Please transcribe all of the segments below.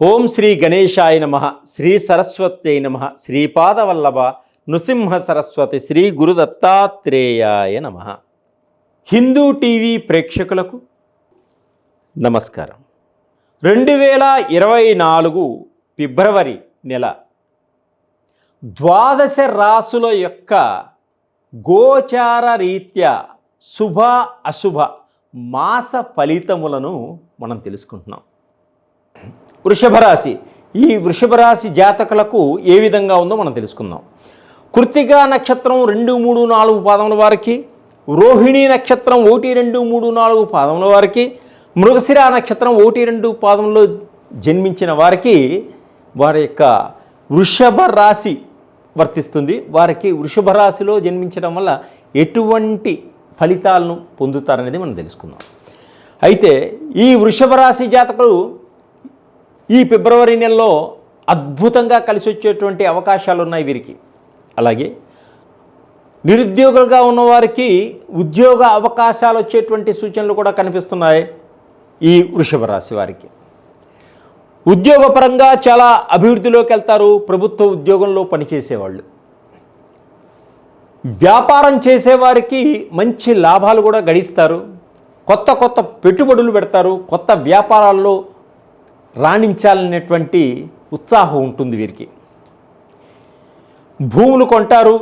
ఓం శ్రీ గణేశాయ నమః, శ్రీ సరస్వత్యై నమః, శ్రీపాదవల్లభ నృసింహ సరస్వతి, శ్రీ గురు దత్తాత్రేయాయ నమః. హిందూ టీవీ ప్రేక్షకులకు నమస్కారం. 2024 ఫిబ్రవరి నెల ద్వాదశ రాసుల యొక్క గోచార రీత్యా శుభ అశుభ మాస ఫలితములను మనం తెలుసుకుంటున్నాం. వృషభ రాశి, ఈ వృషభ రాశి జాతకులకు ఏ విధంగా ఉందో మనం తెలుసుకుందాం. కృత్తికా నక్షత్రం 2, 3, 4 పాదముల వారికి, రోహిణీ నక్షత్రం 1, 2, 3, 4 పాదముల వారికి, మృగశిర నక్షత్రం 1, 2 పాదములో జన్మించిన వారికి వారి యొక్క వృషభ రాశి వర్తిస్తుంది. వారికి వృషభ రాశిలో జన్మించడం వల్ల ఎటువంటి ఫలితాలను పొందుతారనేది మనం తెలుసుకుందాం. అయితే ఈ వృషభ రాశి జాతకులు ఈ ఫిబ్రవరి నెలలో అద్భుతంగా కలిసి వచ్చేటువంటి అవకాశాలు ఉన్నాయి వీరికి. అలాగే నిరుద్యోగులుగా ఉన్నవారికి ఉద్యోగ అవకాశాలు వచ్చేటువంటి సూచనలు కూడా కనిపిస్తున్నాయి. ఈ వృషభ రాశి వారికి ఉద్యోగపరంగా చాలా అభివృద్ధిలోకి వెళ్తారు. ప్రభుత్వ ఉద్యోగంలో పనిచేసేవాళ్ళు, వ్యాపారం చేసేవారికి మంచి లాభాలు కూడా గడిస్తారు. కొత్త కొత్త పెట్టుబడులు పెడతారు. కొత్త వ్యాపారాల్లో రాణించాలనేటువంటి ఉత్సాహం ఉంటుంది వీరికి. భూములు కొంటారు,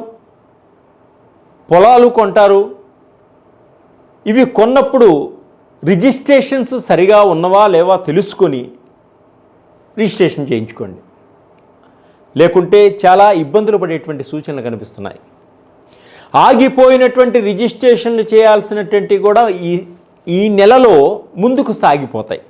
పొలాలు కొంటారు. ఇవి కొన్నప్పుడు రిజిస్ట్రేషన్స్ సరిగా ఉన్నవా లేవా తెలుసుకొని రిజిస్ట్రేషన్ చేయించుకోండి. లేకుంటే చాలా ఇబ్బందులు పడేటువంటి సూచనలు కనిపిస్తున్నాయి. ఆగిపోయినటువంటి రిజిస్ట్రేషన్లు చేయాల్సినటువంటి కూడా ఈ నెలలో ముందుకు సాగిపోతాయి.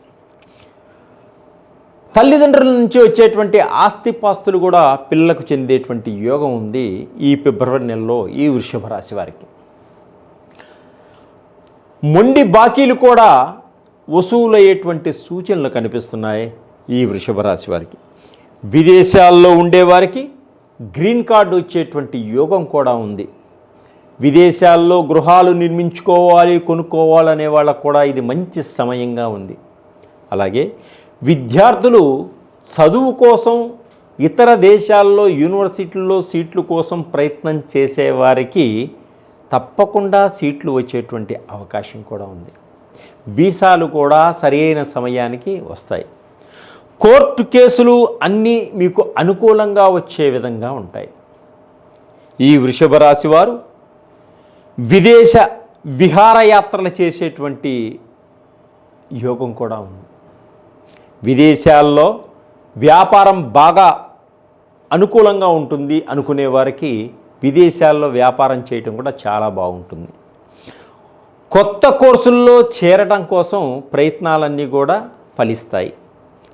తల్లిదండ్రుల నుంచి వచ్చేటువంటి ఆస్తిపాస్తులు కూడా పిల్లలకు చెందేటువంటి యోగం ఉంది ఈ ఫిబ్రవరి నెలలో ఈ వృషభ రాశి వారికి. మొండి బాకీలు కూడా వసూలయ్యేటువంటి సూచనలు కనిపిస్తున్నాయి ఈ వృషభ రాశి వారికి. విదేశాల్లో ఉండేవారికి గ్రీన్ కార్డు వచ్చేటువంటి యోగం కూడా ఉంది. విదేశాల్లో గృహాలు నిర్మించుకోవాలి, కొనుక్కోవాలనే వాళ్ళకు కూడా ఇది మంచి సమయంగా ఉంది. అలాగే విద్యార్థులు చదువు కోసం ఇతర దేశాల్లో యూనివర్సిటీల్లో సీట్ల కోసం ప్రయత్నం చేసేవారికి తప్పకుండా సీట్లు వచ్చేటువంటి అవకాశం కూడా ఉంది. వీసాలు కూడా సరైన సమయానికి వస్తాయి. కోర్టు కేసులు అన్నీ మీకు అనుకూలంగా వచ్చే విధంగా ఉంటాయి. ఈ వృషభ రాశి వారు విదేశ విహారయాత్రలు చేసేటువంటి యోగం కూడా ఉంది. విదేశాల్లో వ్యాపారం బాగా అనుకూలంగా ఉంటుంది అనుకునే వారికి విదేశాల్లో వ్యాపారం చేయటం కూడా చాలా బాగుంటుంది. కొత్త కోర్సుల్లో చేరడం కోసం ప్రయత్నాలన్నీ కూడా ఫలిస్తాయి.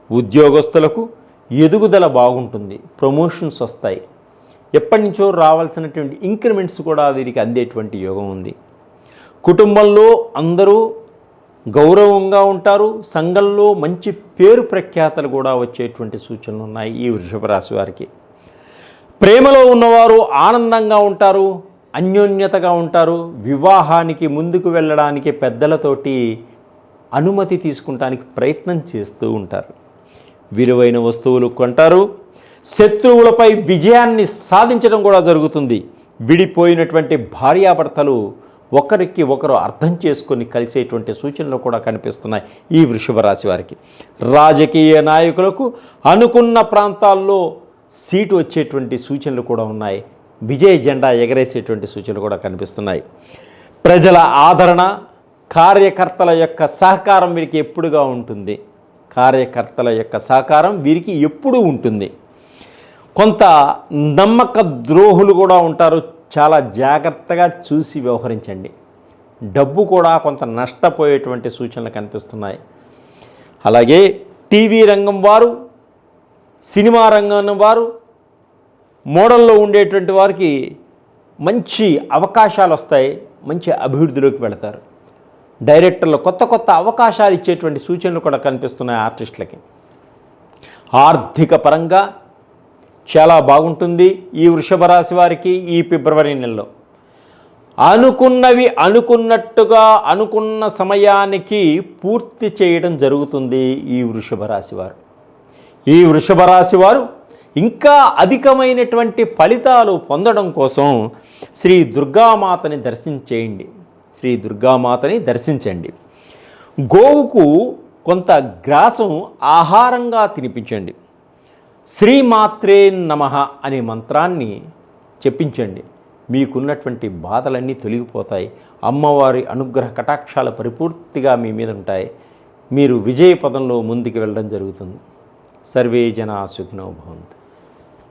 ఉద్యోగస్తులకు ఎదుగుదల బాగుంటుంది, ప్రమోషన్స్ వస్తాయి. ఎప్పటి నుంచో రావాల్సినటువంటి ఇంక్రిమెంట్స్ కూడా వీరికి అందేటువంటి యోగం ఉంది. కుటుంబంలో అందరూ గౌరవంగా ఉంటారు. సంఘంలో మంచి పేరు ప్రఖ్యాతలు కూడా వచ్చేటువంటి సూచనలు ఉన్నాయి ఈ వృషభ రాశి వారికి. ప్రేమలో ఉన్నవారు ఆనందంగా ఉంటారు, అన్యోన్యతగా ఉంటారు. వివాహానికి ముందుకు వెళ్ళడానికి పెద్దలతోటి అనుమతి తీసుకుంటానికి ప్రయత్నం చేస్తూ ఉంటారు. విలువైన వస్తువులు కొంటారు. శత్రువులపై విజయాన్ని సాధించడం కూడా జరుగుతుంది. విడిపోయినటువంటి భార్యాభర్తలు ఒకరికి ఒకరు అర్థం చేసుకొని కలిసేటువంటి సూచనలు కూడా కనిపిస్తున్నాయి ఈ వృషభ రాశి వారికి. రాజకీయ నాయకులకు అనుకున్న ప్రాంతాల్లో సీటు వచ్చేటువంటి సూచనలు కూడా ఉన్నాయి. విజయ జెండా ఎగరేసేటువంటి సూచనలు కూడా కనిపిస్తున్నాయి. ప్రజల ఆదరణ, కార్యకర్తల యొక్క సహకారం వీరికి ఎప్పుడుగా ఉంటుంది. కార్యకర్తల యొక్క సహకారం వీరికి ఎప్పుడూ ఉంటుంది. కొంత నమ్మక ద్రోహులు కూడా ఉంటారు. చాలా జాగ్రత్తగా చూసి వ్యవహరించండి. డబ్బు కూడా కొంత నష్టపోయేటువంటి సూచనలు కనిపిస్తున్నాయి. అలాగే టీవీ రంగం వారు, సినిమా రంగం వారు, మోడల్లో ఉండేటువంటి వారికి మంచి అవకాశాలు వస్తాయి. మంచి అభివృద్ధిలోకి వెళతారు. డైరెక్టర్లు కొత్త కొత్త అవకాశాలు ఇచ్చేటువంటి సూచనలు కూడా కనిపిస్తున్నాయి ఆర్టిస్టులకి. ఆర్థిక పరంగా చాలా బాగుంటుంది ఈ వృషభ రాశి వారికి ఈ ఫిబ్రవరి నెలలో. అనుకున్నవి అనుకున్నట్టుగా అనుకున్న సమయానికి పూర్తి చేయడం జరుగుతుంది ఈ వృషభ రాశి వారు. ఈ వృషభ రాశి వారు ఇంకా అధికమైనటువంటి ఫలితాలు పొందడం కోసం శ్రీ దుర్గామాతని దర్శించేయండి. శ్రీ దుర్గామాతని దర్శించండి. గోవుకు కొంత గ్రాసం ఆహారంగా తినిపించండి. శ్రీమాత్రే నమః అనే మంత్రాన్ని చెప్పించండి. మీకున్నటువంటి బాధలన్నీ తొలగిపోతాయి. అమ్మవారి అనుగ్రహ కటాక్షాలు పరిపూర్తిగా మీ మీద ఉంటాయి. మీరు విజయ పదంలో ముందుకు వెళ్ళడం జరుగుతుంది. సర్వే జనా సుఖినో భవంతు.